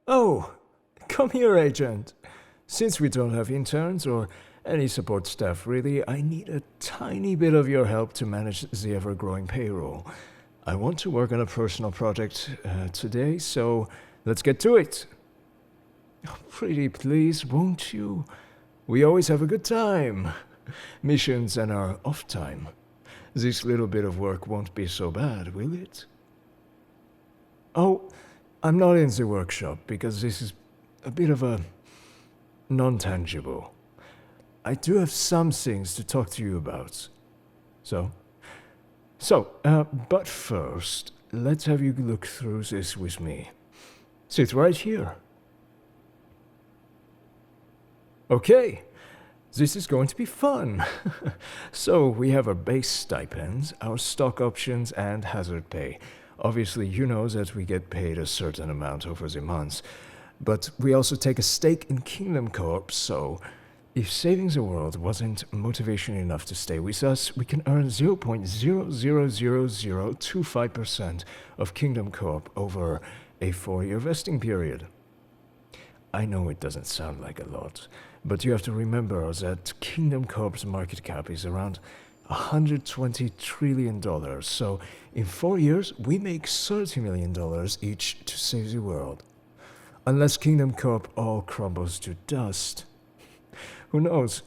Oh, come here, agent. Since we don't have interns or any support staff really, I need a tiny bit of your help to manage the ever-growing payroll. I want to work on a personal project today, so let's get to it. Pretty please, won't you? We always have a good time. Missions and our off time. This little bit of work won't be so bad, will it? Oh, I'm not in the workshop because this is a bit of a non-tangible. I do have some things to talk to you about. But first, let's have you look through this with me. Sit right here. Okay, this is going to be fun. So, we have our base stipends, our stock options, and hazard pay. Obviously, you know that we get paid a certain amount over the months, but we also take a stake in Kingdom Corp, so if saving the world wasn't motivation enough to stay with us, we can earn 0.000025% of Kingdom Corp over a 4-year vesting period. I know it doesn't sound like a lot, but you have to remember that Kingdom Corp's market cap is around $120 trillion, so in 4 years, we make $30 million each to save the world. Unless Kingdom Corp all crumbles to dust. Who knows?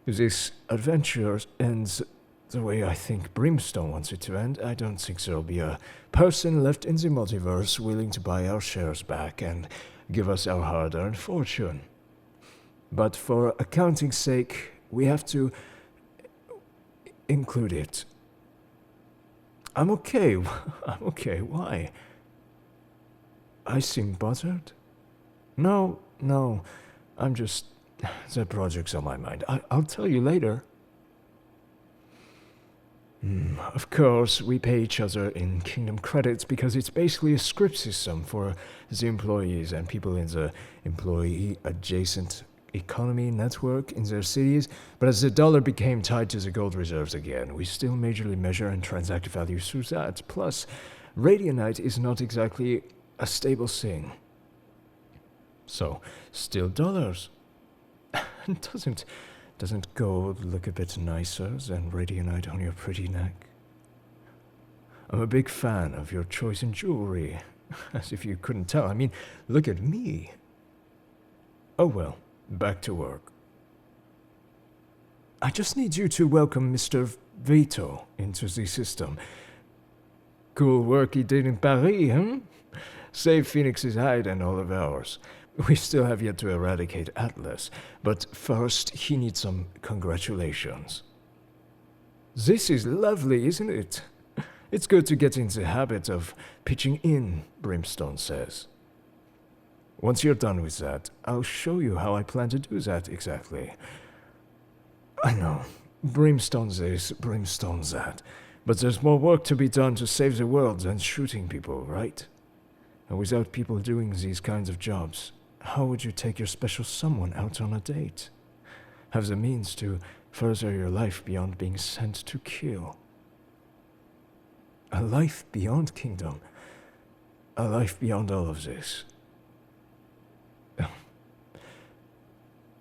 If this adventure ends the way I think Brimstone wants it to end, I don't think there'll be a person left in the multiverse willing to buy our shares back and give us our hard-earned fortune. But for accounting's sake, we have to include it. I'm okay. I'm okay. Why? I seem bothered? No. I'm just... The project's on my mind. I'll tell you later. Of course, we pay each other in Kingdom credits because it's basically a script system for the employees and people in the employee-adjacent economy network in their cities, but as the dollar became tied to the gold reserves again, we still majorly measure and transact value through that. Plus, Radianite is not exactly a stable thing. So, still dollars. Doesn't gold look a bit nicer than Radianite on your pretty neck? I'm a big fan of your choice in jewelry, as if you couldn't tell. I mean, look at me. Oh well. Back to work. I just need you to welcome Mr. Vito into the system. Cool work he did in Paris, huh? Save Phoenix's hide and all of ours. We still have yet to eradicate Atlas, but first he needs some congratulations. This is lovely, isn't it? It's good to get in the habit of pitching in, Brimstone says. Once you're done with that, I'll show you how I plan to do that exactly. I know, Brimstone this, Brimstone that, but there's more work to be done to save the world than shooting people, right? And without people doing these kinds of jobs, how would you take your special someone out on a date? Have the means to further your life beyond being sent to kill. A life beyond Kingdom. A life beyond all of this.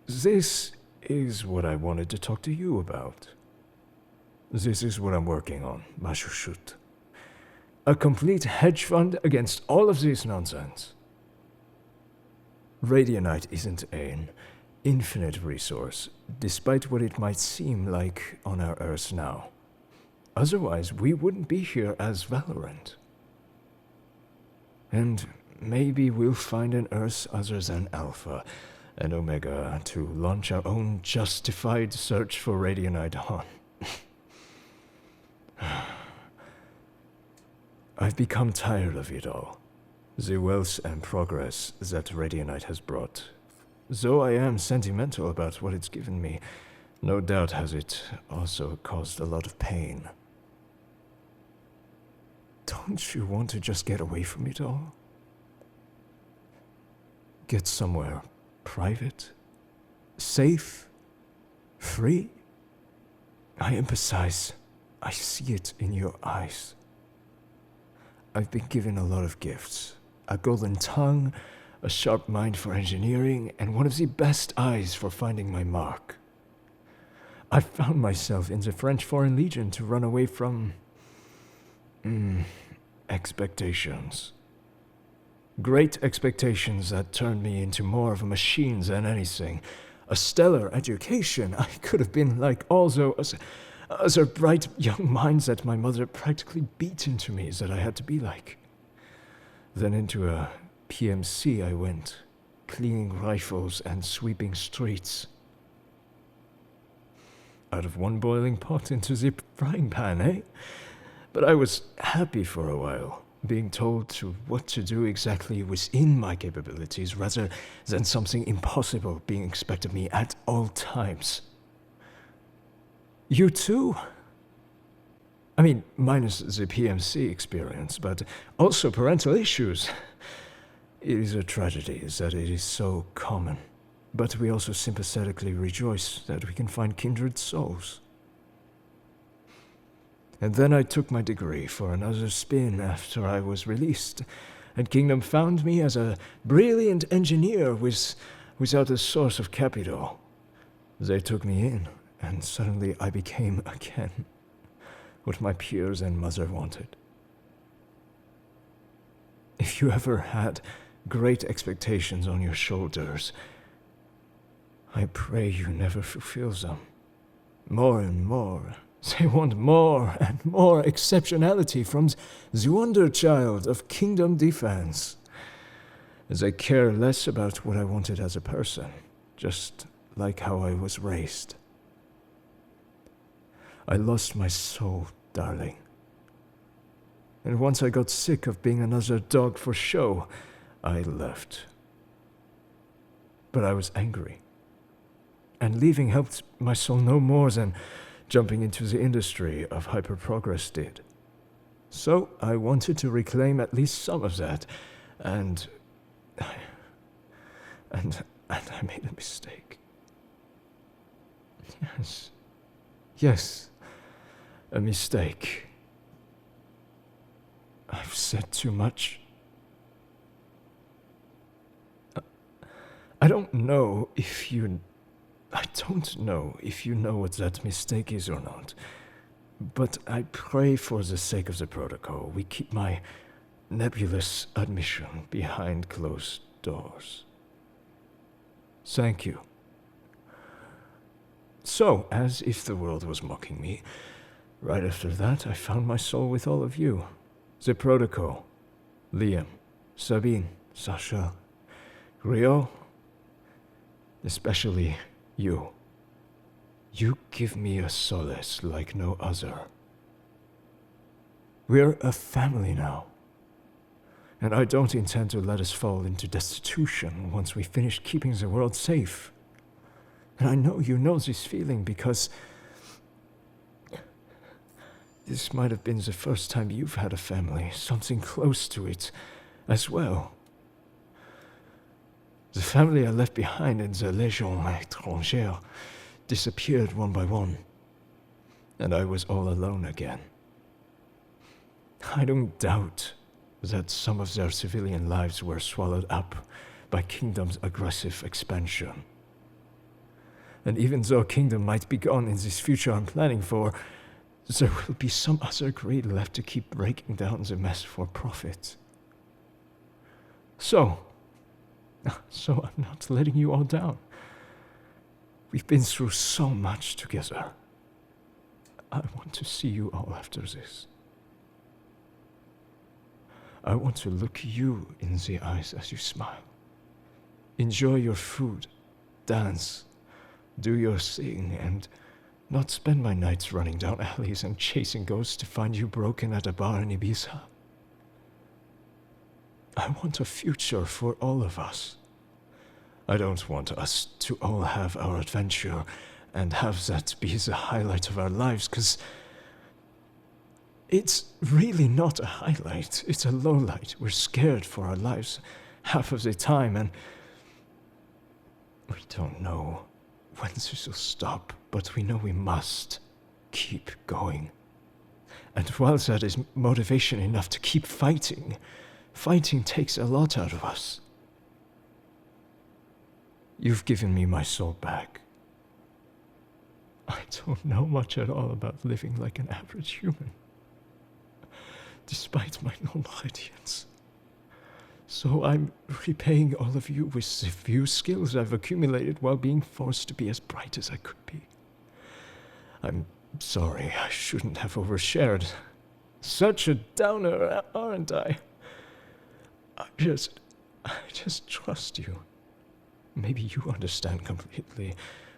This is what I wanted to talk to you about. This is what I'm working on, Mashushut. A complete hedge fund against all of this nonsense. Radianite isn't an infinite resource, despite what it might seem like on our Earth now. Otherwise, we wouldn't be here as Valorant. And maybe we'll find an Earth other than Alpha and Omega to launch our own justified search for Radianite on. I've become tired of it all. The wealth and progress that Radianite has brought. Though I am sentimental about what it's given me, no doubt has it also caused a lot of pain. Don't you want to just get away from it all? Get somewhere private, safe, free? I emphasize, I see it in your eyes. I've been given a lot of gifts. A golden tongue, a sharp mind for engineering, and one of the best eyes for finding my mark. I found myself in the French Foreign Legion to run away from expectations. Great expectations that turned me into more of a machine than anything. A stellar education. I could have been like all those other bright young minds that my mother practically beat into me that I had to be like. Then into a PMC I went, cleaning rifles and sweeping streets. Out of one boiling pot into the frying pan, eh? But I was happy for a while, being told what to do exactly within my capabilities rather than something impossible being expected of me at all times. You too? I mean, minus the PMC experience, but also parental issues. It is a tragedy that it is so common, but we also sympathetically rejoice that we can find kindred souls. And then I took my degree for another spin after I was released, and Kingdom found me as a brilliant engineer without a source of capital. They took me in, and suddenly I became again what my peers and mother wanted. If you ever had great expectations on your shoulders, I pray you never fulfill them. More and more, they want more and more exceptionality from the wonder child of Kingdom Defense. They care less about what I wanted as a person, just like how I was raised. I lost my soul, darling. And once I got sick of being another dog for show, I left. But I was angry. And leaving helped my soul no more than jumping into the industry of hyper-progress did. So I wanted to reclaim at least some of that, and I made a mistake. Yes, a mistake. I've said too much. I don't know if you know what that mistake is or not, but I pray for the sake of the protocol we keep my nebulous admission behind closed doors. Thank you. So, as if the world was mocking me, right after that I found my soul with all of you. The protocol, Liam, Sabine, Sasha, Rio, especially you. You give me a solace like no other. We're a family now, and I don't intend to let us fall into destitution once we finish keeping the world safe. And I know you know this feeling because this might have been the first time you've had a family, something close to it as well. The family I left behind in the Légion étrangère disappeared one by one, and I was all alone again. I don't doubt that some of their civilian lives were swallowed up by Kingdom's aggressive expansion. And even though Kingdom might be gone in this future I'm planning for, there will be some other greed left to keep breaking down the mess for profit. So I'm not letting you all down. We've been through so much together. I want to see you all after this. I want to look you in the eyes as you smile. Enjoy your food, dance, do your thing, and not spend my nights running down alleys and chasing ghosts to find you broken at a bar in Ibiza. I want a future for all of us. I don't want us to all have our adventure and have that be the highlight of our lives, because it's really not a highlight. It's a lowlight. We're scared for our lives half of the time, and we don't know when this will stop, but we know we must keep going. And while that is motivation enough to keep fighting, fighting takes a lot out of us. You've given me my soul back. I don't know much at all about living like an average human, despite my no audience. So I'm repaying all of you with the few skills I've accumulated while being forced to be as bright as I could be. I'm sorry, I shouldn't have overshared. Such a downer, aren't I? I just trust you. Maybe you understand completely,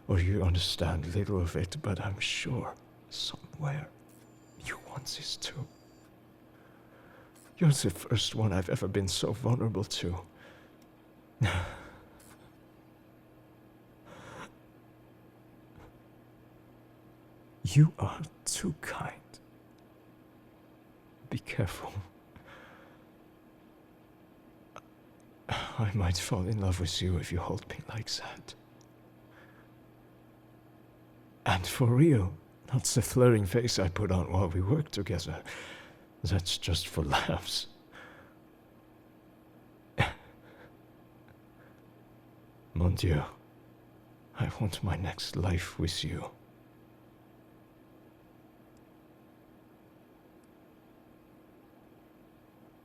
or you understand little of it, but I'm sure somewhere you want this too. You're the first one I've ever been so vulnerable to. You are too kind. Be careful. I might fall in love with you if you hold me like that. And for real, not the flirting face I put on while we work together. That's just for laughs. Mon Dieu, I want my next life with you.